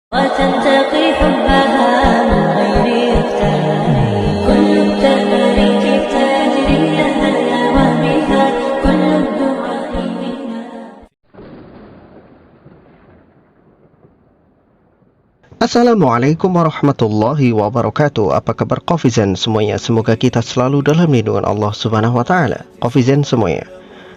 وتنتقي حبها من غير اختيار كل التباريك تجري لها دوامها كل الدعاء منا. Assalamualaikum warahmatullahi wabarakatuh. Apa kabar Kofizen semuanya? Semoga kita selalu dalam lindungan Allah Subhanahu wa taala. Kofizen semuanya,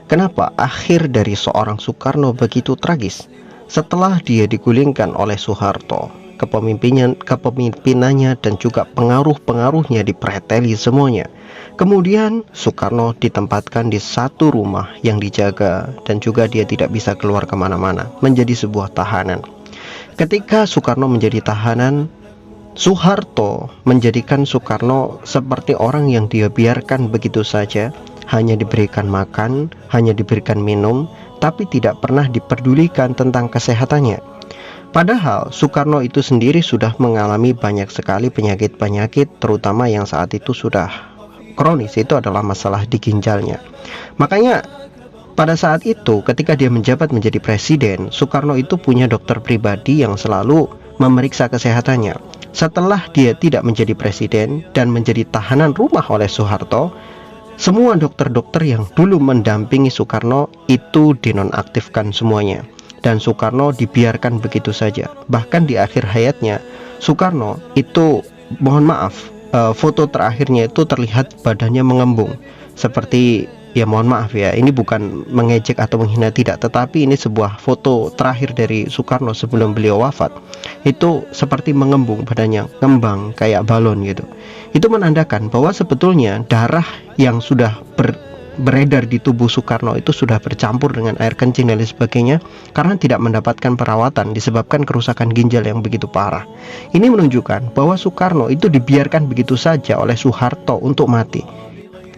kenapa akhir dari seorang Soekarno begitu tragis? Setelah dia digulingkan oleh Soeharto, kepemimpinannya dan juga pengaruh-pengaruhnya dipreteli semuanya. Kemudian Soekarno ditempatkan di satu rumah yang dijaga dan juga dia tidak bisa keluar kemana-mana, menjadi sebuah tahanan. Ketika Soekarno menjadi tahanan, Soeharto menjadikan Soekarno seperti orang yang dia biarkan begitu saja, hanya diberikan makan, hanya diberikan minum, tapi tidak pernah diperdulikan tentang kesehatannya. Padahal Soekarno itu sendiri sudah mengalami banyak sekali penyakit-penyakit, terutama yang saat itu sudah kronis, itu adalah masalah di ginjalnya. Makanya pada saat itu ketika dia menjabat menjadi presiden, Soekarno itu punya dokter pribadi yang selalu memeriksa kesehatannya. Setelah dia tidak menjadi presiden dan menjadi tahanan rumah oleh Soeharto, semua dokter-dokter yang dulu mendampingi Soekarno itu dinonaktifkan semuanya, dan Soekarno dibiarkan begitu saja. Bahkan di akhir hayatnya Soekarno itu, mohon maaf, foto terakhirnya itu terlihat badannya mengembung seperti, ya mohon maaf ya, ini bukan mengejek atau menghina, tidak, tetapi ini sebuah foto terakhir dari Soekarno sebelum beliau wafat. Itu seperti mengembung, badannya ngembang kayak balon gitu. Itu menandakan bahwa sebetulnya darah yang sudah beredar di tubuh Soekarno itu sudah bercampur dengan air kencing dan lain sebagainya, karena tidak mendapatkan perawatan disebabkan kerusakan ginjal yang begitu parah. Ini menunjukkan bahwa Soekarno itu dibiarkan begitu saja oleh Soeharto untuk mati.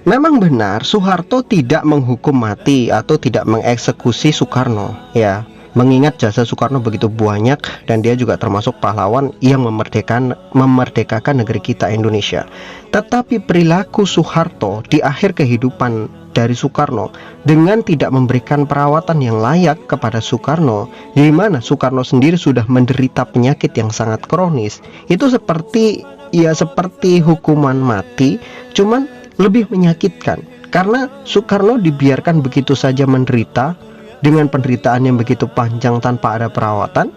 Memang benar Soeharto tidak menghukum mati atau tidak mengeksekusi Soekarno, ya, mengingat jasa Soekarno begitu banyak dan dia juga termasuk pahlawan yang memerdekakan negeri kita Indonesia. Tetapi perilaku Soeharto di akhir kehidupan dari Soekarno dengan tidak memberikan perawatan yang layak kepada Soekarno, di mana Soekarno sendiri sudah menderita penyakit yang sangat kronis, itu seperti hukuman mati, cuman lebih menyakitkan karena Soekarno dibiarkan begitu saja menderita dengan penderitaan yang begitu panjang tanpa ada perawatan,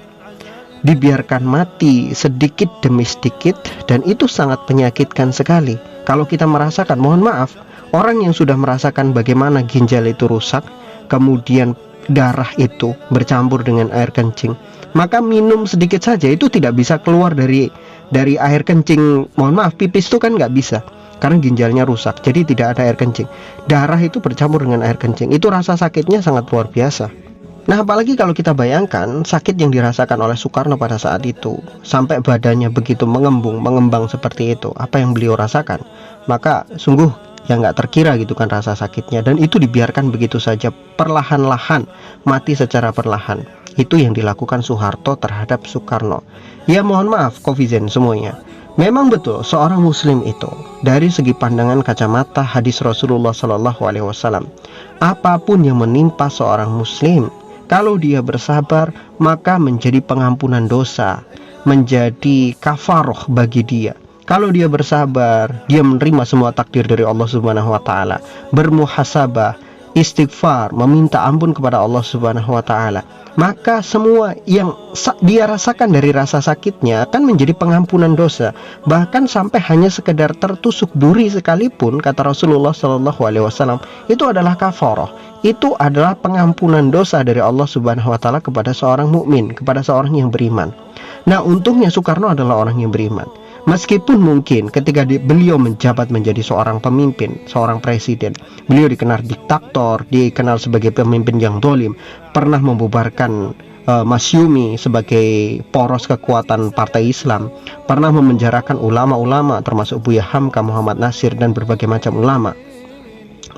dibiarkan mati sedikit demi sedikit, dan itu sangat menyakitkan sekali. Kalau kita merasakan, mohon maaf, orang yang sudah merasakan bagaimana ginjal itu rusak, kemudian darah itu bercampur dengan air kencing, maka minum sedikit saja itu tidak bisa keluar dari air kencing. Mohon maaf, pipis itu kan nggak bisa karena ginjalnya rusak, jadi tidak ada air kencing. Darah itu bercampur dengan air kencing, itu rasa sakitnya sangat luar biasa. Nah, apalagi kalau kita bayangkan sakit yang dirasakan oleh Soekarno pada saat itu, sampai badannya begitu mengembang seperti itu, apa yang beliau rasakan, maka sungguh yang nggak terkira gitu kan rasa sakitnya. Dan itu dibiarkan begitu saja, perlahan-lahan, mati secara perlahan. Itu yang dilakukan Soeharto terhadap Soekarno. Ya mohon maaf Kofizen semuanya, memang betul seorang muslim itu dari segi pandangan kacamata hadis Rasulullah SAW, apapun yang menimpa seorang muslim, kalau dia bersabar maka menjadi pengampunan dosa, menjadi kafaroh bagi dia. Kalau dia bersabar, dia menerima semua takdir dari Allah Subhanahu wa taala, bermuhasabah, istighfar, meminta ampun kepada Allah Subhanahu wa taala, maka semua yang dia rasakan dari rasa sakitnya akan menjadi pengampunan dosa. Bahkan sampai hanya sekedar tertusuk duri sekalipun, kata Rasulullah SAW, itu adalah kafarah, itu adalah pengampunan dosa dari Allah Subhanahu wa taala kepada seorang mukmin, kepada seorang yang beriman. Nah, untungnya Soekarno adalah orang yang beriman. Meskipun mungkin ketika beliau menjabat menjadi seorang pemimpin, seorang presiden, beliau dikenal diktator, dikenal sebagai pemimpin yang dolim, pernah membubarkan Masyumi sebagai poros kekuatan partai Islam, pernah memenjarakan ulama-ulama termasuk Buya Hamka, Muhammad Nasir, dan berbagai macam ulama,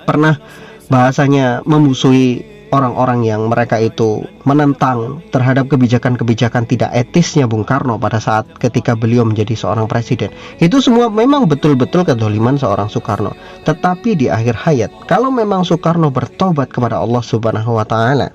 pernah bahasanya memusuhi orang-orang yang mereka itu menentang terhadap kebijakan-kebijakan tidak etisnya Bung Karno pada saat ketika beliau menjadi seorang presiden. Itu semua memang betul-betul kezaliman seorang Soekarno. Tetapi di akhir hayat, kalau memang Soekarno bertobat kepada Allah Subhanahu wa taala,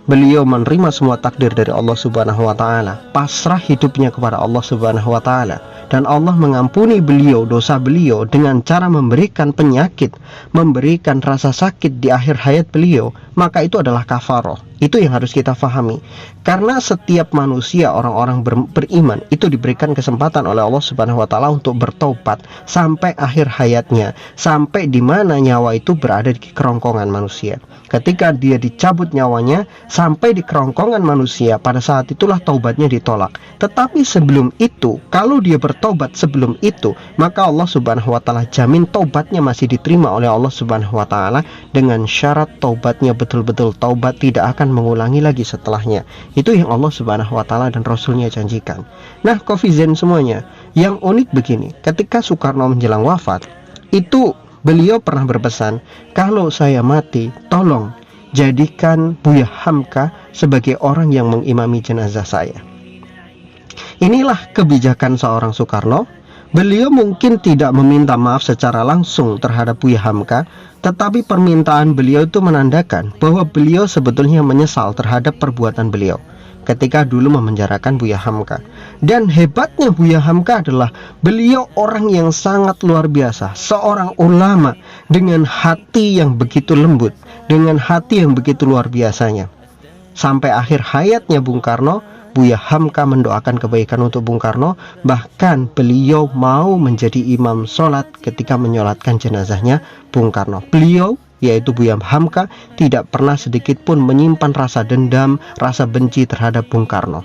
beliau menerima semua takdir dari Allah Subhanahu wa taala, pasrah hidupnya kepada Allah Subhanahu wa taala, dan Allah mengampuni beliau dosa beliau dengan cara memberikan penyakit, memberikan rasa sakit di akhir hayat beliau, maka itu adalah kafaroh. Itu yang harus kita fahami. Karena setiap manusia, orang-orang beriman itu diberikan kesempatan oleh Allah Subhanahu wa taala untuk bertobat sampai akhir hayatnya, sampai di mana nyawa itu berada di kerongkongan manusia. Ketika dia dicabut nyawanya sampai di kerongkongan manusia, pada saat itulah taubatnya ditolak. Tetapi sebelum itu, kalau dia bertobat sebelum itu, maka Allah Subhanahu wa taala jamin taubatnya masih diterima oleh Allah Subhanahu wa taala, dengan syarat taubatnya betul-betul taubat, tidak akan mengulangi lagi setelahnya. Itu yang Allah Subhanahu wa taala dan Rasulnya janjikan. Nah, Kofizen semuanya, yang unik begini, ketika Soekarno menjelang wafat, itu beliau pernah berpesan, kalau saya mati, tolong jadikan Buya Hamka sebagai orang yang mengimami jenazah saya. Inilah kebijakan seorang Soekarno. Beliau mungkin tidak meminta maaf secara langsung terhadap Buya Hamka, tetapi permintaan beliau itu menandakan bahwa beliau sebetulnya menyesal terhadap perbuatan beliau ketika dulu memenjarakan Buya Hamka. Dan hebatnya Buya Hamka adalah beliau orang yang sangat luar biasa, seorang ulama dengan hati yang begitu lembut, dengan hati yang begitu luar biasanya. Sampai akhir hayatnya Bung Karno, Buya Hamka mendoakan kebaikan untuk Bung Karno. Bahkan beliau mau menjadi imam sholat ketika menyolatkan jenazahnya Bung Karno. Beliau, yaitu Buya Hamka, tidak pernah sedikit pun menyimpan rasa dendam, rasa benci terhadap Bung Karno.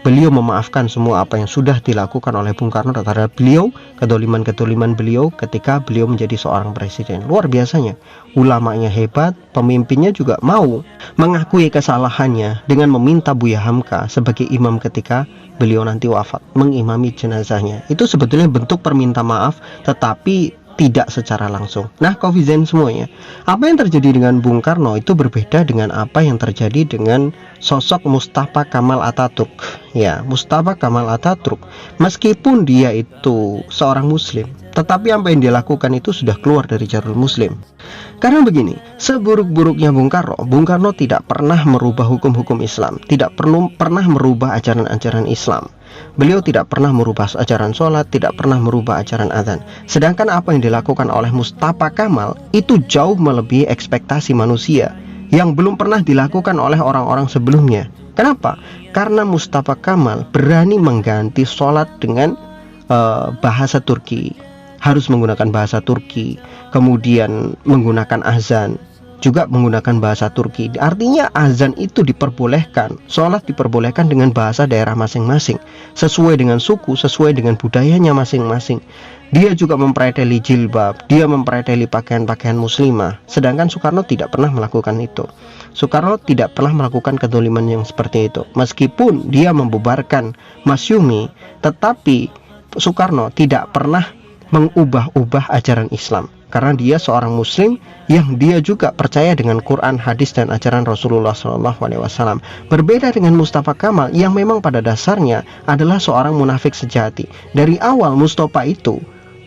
Beliau memaafkan semua apa yang sudah dilakukan oleh Bung Karno terhadap beliau, kedoliman-kedoliman beliau ketika beliau menjadi seorang presiden. Luar biasanya, ulamanya hebat, pemimpinnya juga mau mengakui kesalahannya dengan meminta Buya Hamka sebagai imam ketika beliau nanti wafat, mengimami jenazahnya. Itu sebetulnya bentuk perminta maaf, tetapi tidak secara langsung. Nah, Kofizen semuanya, apa yang terjadi dengan Bung Karno itu berbeda dengan apa yang terjadi dengan sosok Mustafa Kamal Atatürk. Ya, Mustafa Kamal Atatürk, meskipun dia itu seorang muslim, tetapi apa yang dia lakukan itu sudah keluar dari jalur muslim. Karena begini, seburuk-buruknya Bung Karno tidak pernah merubah hukum-hukum Islam, tidak pernah merubah ajaran-ajaran Islam. Beliau tidak pernah merubah ajaran sholat, tidak pernah merubah ajaran azan. Sedangkan apa yang dilakukan oleh Mustafa Kamal itu jauh melebihi ekspektasi manusia yang belum pernah dilakukan oleh orang-orang sebelumnya. Kenapa? Karena Mustafa Kamal berani mengganti sholat dengan bahasa Turki, harus menggunakan bahasa Turki, kemudian menggunakan azan juga menggunakan bahasa Turki. Artinya azan itu diperbolehkan, sholat diperbolehkan dengan bahasa daerah masing-masing, sesuai dengan suku, sesuai dengan budayanya masing-masing. Dia juga mempreteli jilbab, dia mempreteli pakaian-pakaian muslimah. Sedangkan Soekarno tidak pernah melakukan itu. Soekarno tidak pernah melakukan kedoliman yang seperti itu. Meskipun dia membubarkan Masyumi, tetapi Soekarno tidak pernah mengubah-ubah ajaran Islam. Karena dia seorang muslim yang dia juga percaya dengan Quran, hadis, dan ajaran Rasulullah SAW. Berbeda dengan Mustafa Kamal yang memang pada dasarnya adalah seorang munafik sejati. Dari awal Mustafa itu,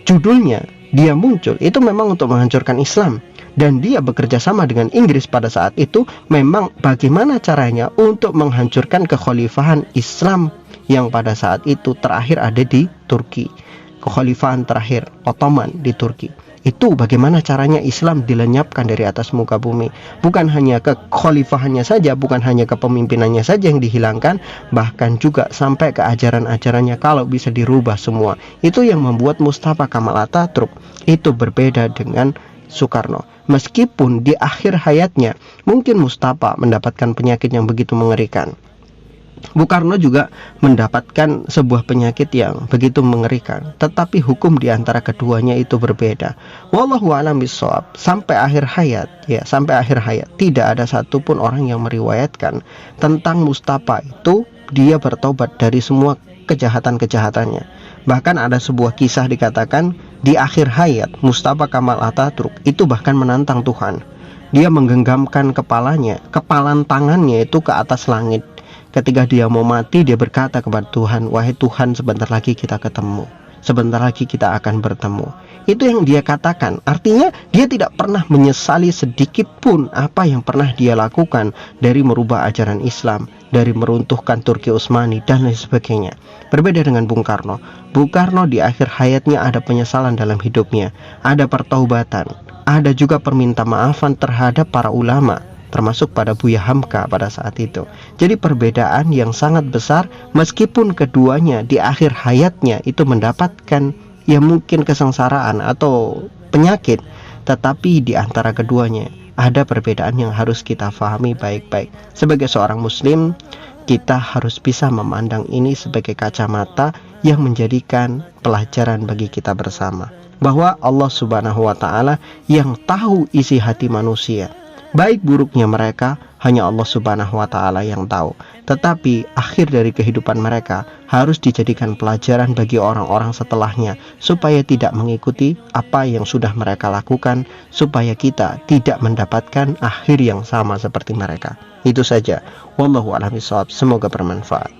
judulnya dia muncul itu memang untuk menghancurkan Islam. Dan dia bekerja sama dengan Inggris pada saat itu memang bagaimana caranya untuk menghancurkan kekhalifahan Islam yang pada saat itu terakhir ada di Turki. Kekhalifahan terakhir Ottoman di Turki. Itu bagaimana caranya Islam dilenyapkan dari atas muka bumi. Bukan hanya kekhalifahannya saja, bukan hanya kepemimpinannya saja yang dihilangkan, bahkan juga sampai ke ajaran-ajarannya kalau bisa dirubah semua. Itu yang membuat Mustafa Kamal Atatürk itu berbeda dengan Soekarno. Meskipun di akhir hayatnya mungkin Mustafa mendapatkan penyakit yang begitu mengerikan, Bung Karno juga mendapatkan sebuah penyakit yang begitu mengerikan, tetapi hukum di antara keduanya itu berbeda. Wallahu a'lam bishawab. Sampai akhir hayat tidak ada satupun orang yang meriwayatkan tentang Mustafa itu dia bertobat dari semua kejahatan-kejahatannya. Bahkan ada sebuah kisah dikatakan di akhir hayat Mustafa Kamal Atatürk itu bahkan menantang Tuhan. dia menggenggamkan kepalanya, kepalan tangannya itu ke atas langit. Ketika dia mau mati, dia berkata kepada Tuhan, wahai Tuhan, sebentar lagi kita ketemu, sebentar lagi kita akan bertemu. Itu yang dia katakan. Artinya dia tidak pernah menyesali sedikit pun apa yang pernah dia lakukan, dari merubah ajaran Islam, dari meruntuhkan Turki Utsmani dan lain sebagainya. Berbeda dengan Bung Karno. Bung Karno di akhir hayatnya ada penyesalan dalam hidupnya, ada pertaubatan, ada juga perminta maafan terhadap para ulama, termasuk pada Buya Hamka pada saat itu. Jadi perbedaan yang sangat besar, meskipun keduanya di akhir hayatnya itu mendapatkan ya mungkin kesengsaraan atau penyakit, tetapi di antara keduanya ada perbedaan yang harus kita pahami baik-baik. Sebagai seorang muslim, kita harus bisa memandang ini sebagai kacamata yang menjadikan pelajaran bagi kita bersama, bahwa Allah Subhanahu wa Ta'ala yang tahu isi hati manusia. Baik buruknya mereka hanya Allah Subhanahu wa Ta'ala yang tahu. Tetapi akhir dari kehidupan mereka harus dijadikan pelajaran bagi orang-orang setelahnya, supaya tidak mengikuti apa yang sudah mereka lakukan, supaya kita tidak mendapatkan akhir yang sama seperti mereka. Itu saja. Wallahu a'lam bishawab. Semoga bermanfaat.